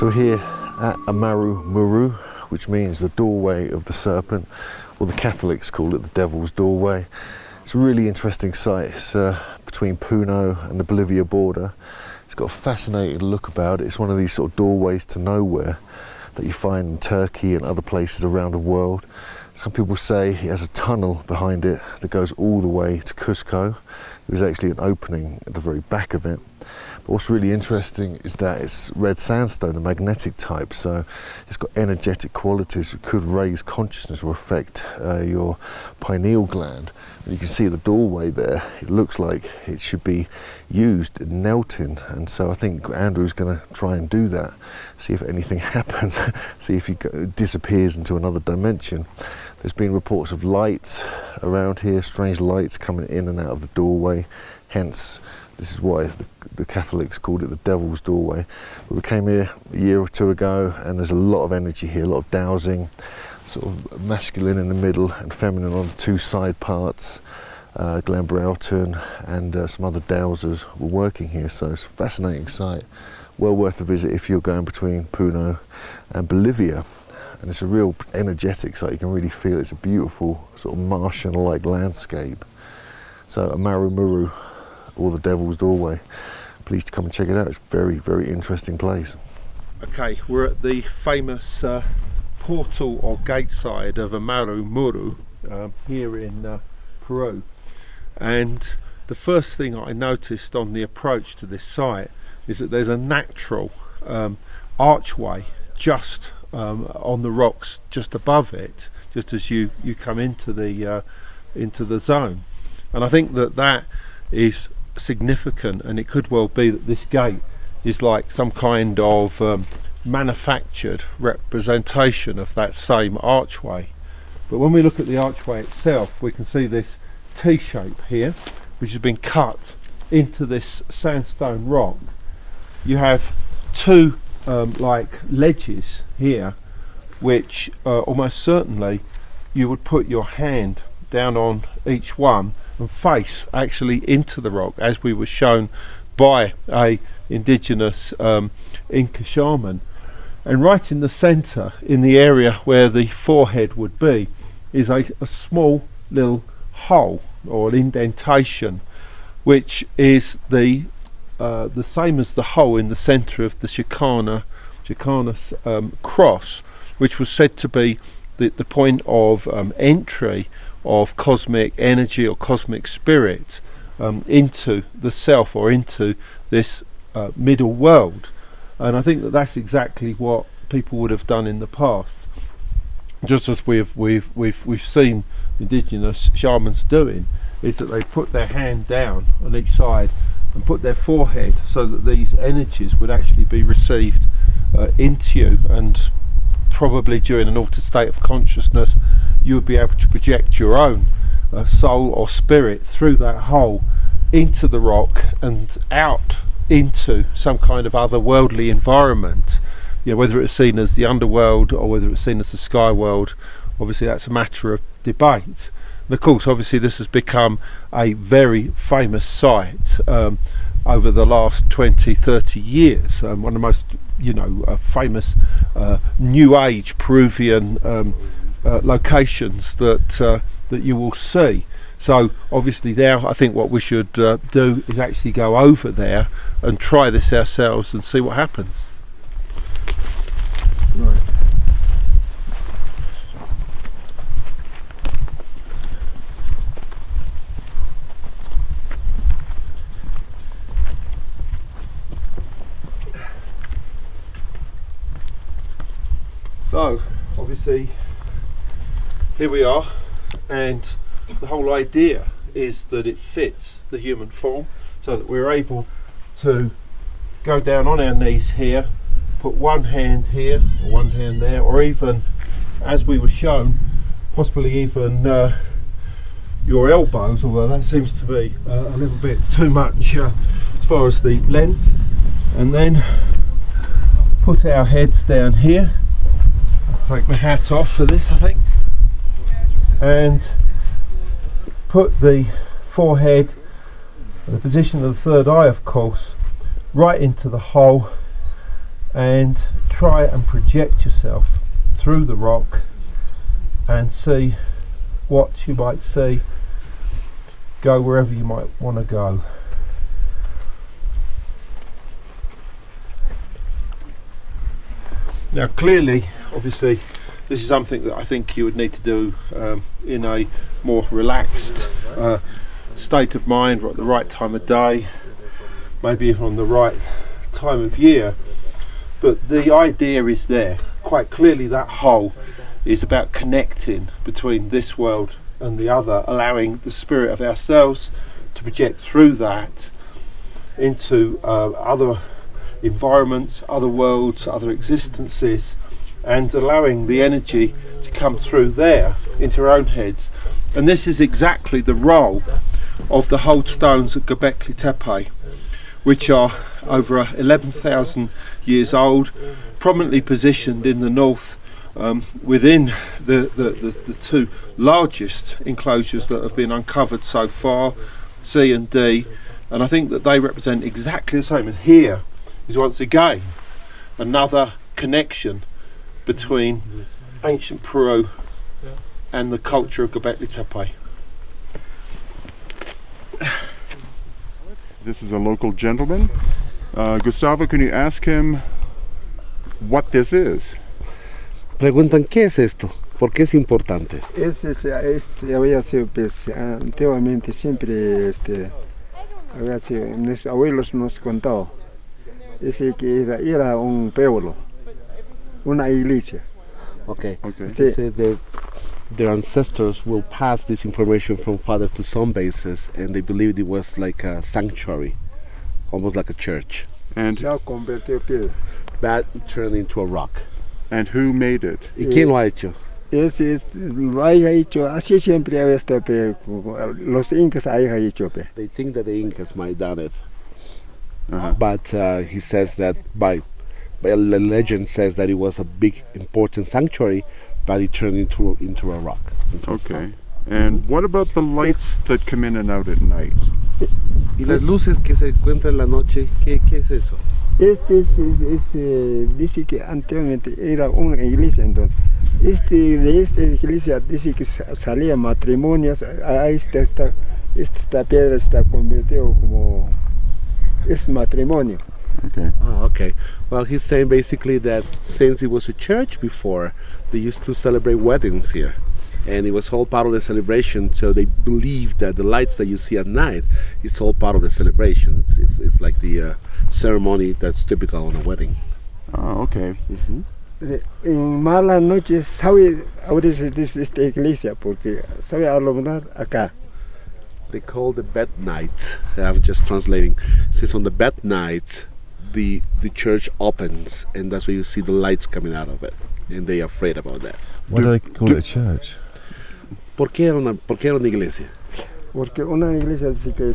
So here at Amaru Muru, which means the doorway of the serpent, or the Catholics call it the Devil's Doorway. It's a really interesting site. It's between Puno and the Bolivia border. It's got a fascinating look about it. It's one of these sort of doorways to nowhere that you find in Turkey and other places around the world. Some people say it has a tunnel behind it that goes all the way to Cuzco. There's actually an opening at the very back of it. But what's really interesting is that it's red sandstone, the magnetic type, so it's got energetic qualities that could raise consciousness or affect your pineal gland. And you can see the doorway there, it looks like it should be used in melting, and so I think Andrew's going to try and do that, see if anything happens, see if he disappears into another dimension. There's been reports of lights around here, strange lights coming in and out of the doorway, hence this is why the Catholics called it the Devil's Doorway. But we came here a year or two ago and there's a lot of energy here, a lot of dowsing, sort of masculine in the middle and feminine on the two side parts. Glenn Broughton and some other dowsers were working here, so it's a fascinating site. Well worth a visit if you're going between Puno and Bolivia. And it's a real energetic site, you can really feel it's a beautiful sort of Martian-like landscape. So Amaru Muru, or the Devil's Doorway. Please come and check it out. It's a very, very interesting place. Okay, we're at the famous portal or gate side of Amaru Muru here in Peru. And the first thing I noticed on the approach to this site is that there's a natural archway just on the rocks just above it, just as you come into the zone. And I think that is significant, and it could well be that this gate is like some kind of manufactured representation of that same archway. But when we look at the archway itself, we can see this T shape here, which has been cut into this sandstone rock. You have two like ledges here, which almost certainly you would put your hand down on each one and face actually into the rock, as we were shown by a indigenous Inca shaman. And right in the centre, in the area where the forehead would be, is a small little hole or an indentation, which is the same as the hole in the centre of the Chicana cross, which was said to be the point of entry of cosmic energy or cosmic spirit into the self, or into this middle world. And I think that's exactly what people would have done in the past, just as we've seen indigenous shamans doing, is that they put their hand down on each side and put their forehead so that these energies would actually be received into you, and probably during an altered state of consciousness you would be able to project your own soul or spirit through that hole into the rock and out into some kind of otherworldly environment. You know, whether it's seen as the underworld or whether it's seen as the sky world, obviously that's a matter of debate. And of course, obviously this has become a very famous site over the last 20-30 years. One of the most famous New Age Peruvian locations that you will see. So obviously now I think what we should do is actually go over there and try this ourselves and see what happens. Right. So obviously here we are, and the whole idea is that it fits the human form, so that we're able to go down on our knees here, put one hand here or one hand there, or even, as we were shown, possibly even your elbows, although that seems to be a little bit too much as far as the length, and then put our heads down here. I'll take my hat off for this, I think, and put the forehead, the position of the third eye of course, right into the hole, and try and project yourself through the rock and see what you might see, go wherever you might want to go. Now clearly, obviously, this is something that I think you would need to do in a more relaxed state of mind, or at the right time of day, maybe even on the right time of year. But the idea is there. Quite clearly that hole is about connecting between this world and the other, allowing the spirit of ourselves to project through that into other environments, other worlds, other existences, and allowing the energy to come through there into our own heads. And this is exactly the role of the hold stones at Gobekli Tepe, which are over 11,000 years old, prominently positioned in the north within the two largest enclosures that have been uncovered so far, C and D, and I think that they represent exactly the same. And here is once again another connection between ancient Peru and the culture of Gobekli Tepe. This is a local gentleman. Gustavo, can you ask him what this is? Preguntan, ¿qué es esto? ¿Por qué es importante? Había sido, pues, antiguamente siempre, había sido, mis abuelos nos contaban, ese que era un pueblo, una iglesia. Okay. Sí. So their ancestors will pass this information from father to son basis, and they believed it was like a sanctuary, almost like a church. And Se ha convertido en piedra. But it turned into a rock. and who made it? ¿Y quién lo ha hecho? Lo haya hecho, así siempre había estado, los incas haya hecho. They think that the Incas might have done it. Uh-huh. But he says that by the legend says that it was a big important sanctuary, but it turned into a rock. Okay. And what about the lights that come in and out at night? Y las luces que se encuentran en la noche, ¿qué es eso? Dice que antiguamente era una iglesia, entonces de esta iglesia dice que salían matrimonios. Esta piedra está convertida como es matrimonio. Okay. Oh, okay. Well, he's saying basically that since it was a church before, they used to celebrate weddings here. And it was all part of the celebration, so they believe that the lights that you see at night is all part of the celebration. It's like the ceremony that's typical on a wedding. Oh, okay. Mm-hmm. En malas noches sabe abrirse esta iglesia porque sabe alumbrar acá. They call the bed night. I'm just translating. It says on the bed night, the church opens, and that's where you see the lights coming out of it, and they are afraid about that. Why do they call it a church? ¿Por qué era una iglesia? Porque una iglesia dice que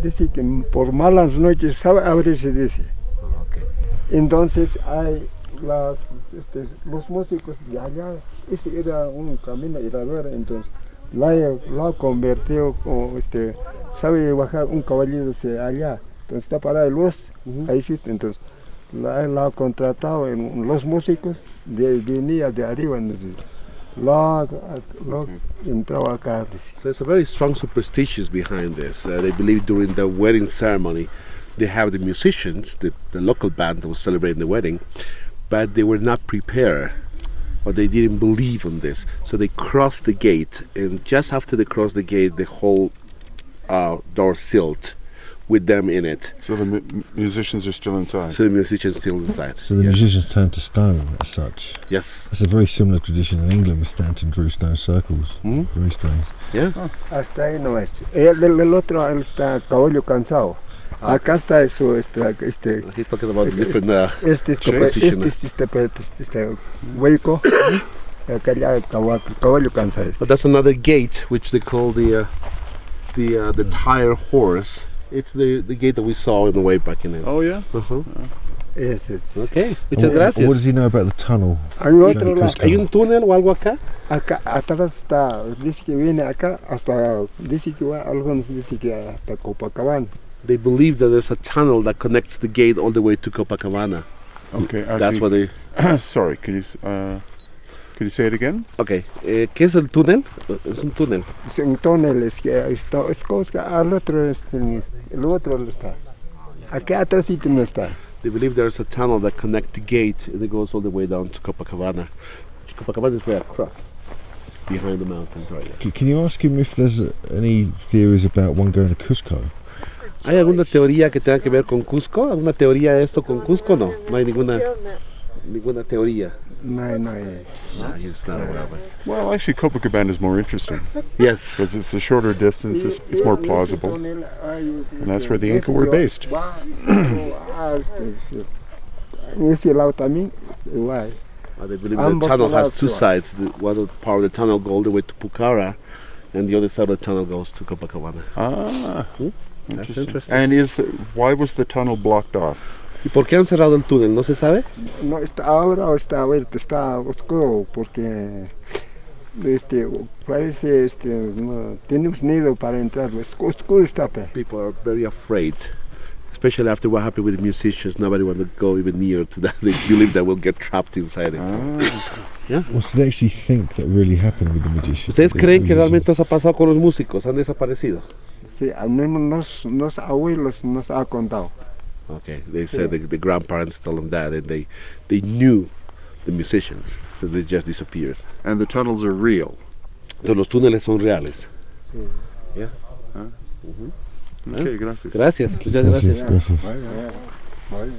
dice que por malas noches sabe abrirse, dice. Okay. Entonces hay los músicos de allá, era un camino irador, entonces la convirtió como sabe bajar un caballero de allá, entonces está parada de luz, ahí sí, entonces la ha contratado en los músicos venía de arriba, entonces entraba acá. So there's a very strong superstition behind this. They believe during the wedding ceremony, they have the musicians, the local band that was celebrating the wedding, but they were not prepared, or they didn't believe on this. So they crossed the gate, and just after they crossed the gate, the whole door sealed with them in it. So the musicians are still inside? So the musicians still inside. So the musicians turned to stone as such. Yes. That's a very similar tradition in England with Stanton drew stone circles. Very strange. Yeah. Hasta ahí no es. El otro está caballo cansado. Acá está eso, He's talking about different hueco. Acá ya caballo cansado. But that's another gate, which they call the tire horse. It's the gate that we saw on the way back in. Oh, yeah? Uh-huh. Yes. Okay, muchas gracias. What does he know about the tunnel? Hay otro lado. ¿Hay un túnel o algo acá? Acá atrás está, dice que viene acá hasta, dice que va, algunos dicen que hasta Copacabana. They believe that there's a tunnel that connects the gate all the way to Copacabana. Okay, That's what they. sorry, can you say it again? Okay, ¿qué es el túnel? Es un túnel. Es un túnel, es cosa al otro, el otro está. Aquí atrás no está. They believe there's a tunnel that connects the gate and it goes all the way down to Copacabana. Copacabana is right across, behind the mountains right there. Can you ask him if there's any theories about one going to Cuzco? ¿Hay alguna teoría que tenga que ver con Cusco? ¿Alguna teoría de esto con Cusco? No, no hay ninguna teoría. No. He's not aware of it. Well, actually, Copacabana is more interesting Yes. because it's a shorter distance. It's more plausible, and that's where the Inca were based. Este lado también, igual. They believe the tunnel has two sides. One part of the tunnel goes all the way to Pucara, and the other side of the tunnel goes to Copacabana. Ah, That's interesting. And why was the tunnel blocked off? ¿Y por qué han cerrado el túnel? ¿No se sabe? No, ahora está abierto, está oscuro porque parece no, tiene un nido para entrar, oscuro está. People are very afraid, especially after what happened with the musicians. Nobody wants to go even near to that. They believe that we'll get trapped inside it. Yeah. Well, so they actually think that really happened with the magicians. ¿Ustedes creen que realmente eso ha pasado con los músicos? ¿Han desaparecido? Sí, al menos los abuelos nos ha contado. Okay, they said the grandparents told them that, and they knew the musicians, so they just disappeared. And the tunnels are real. Entonces los túneles son reales. Sí. Yeah. Okay, gracias. Gracias, muchas gracias. Gracias. Vaya.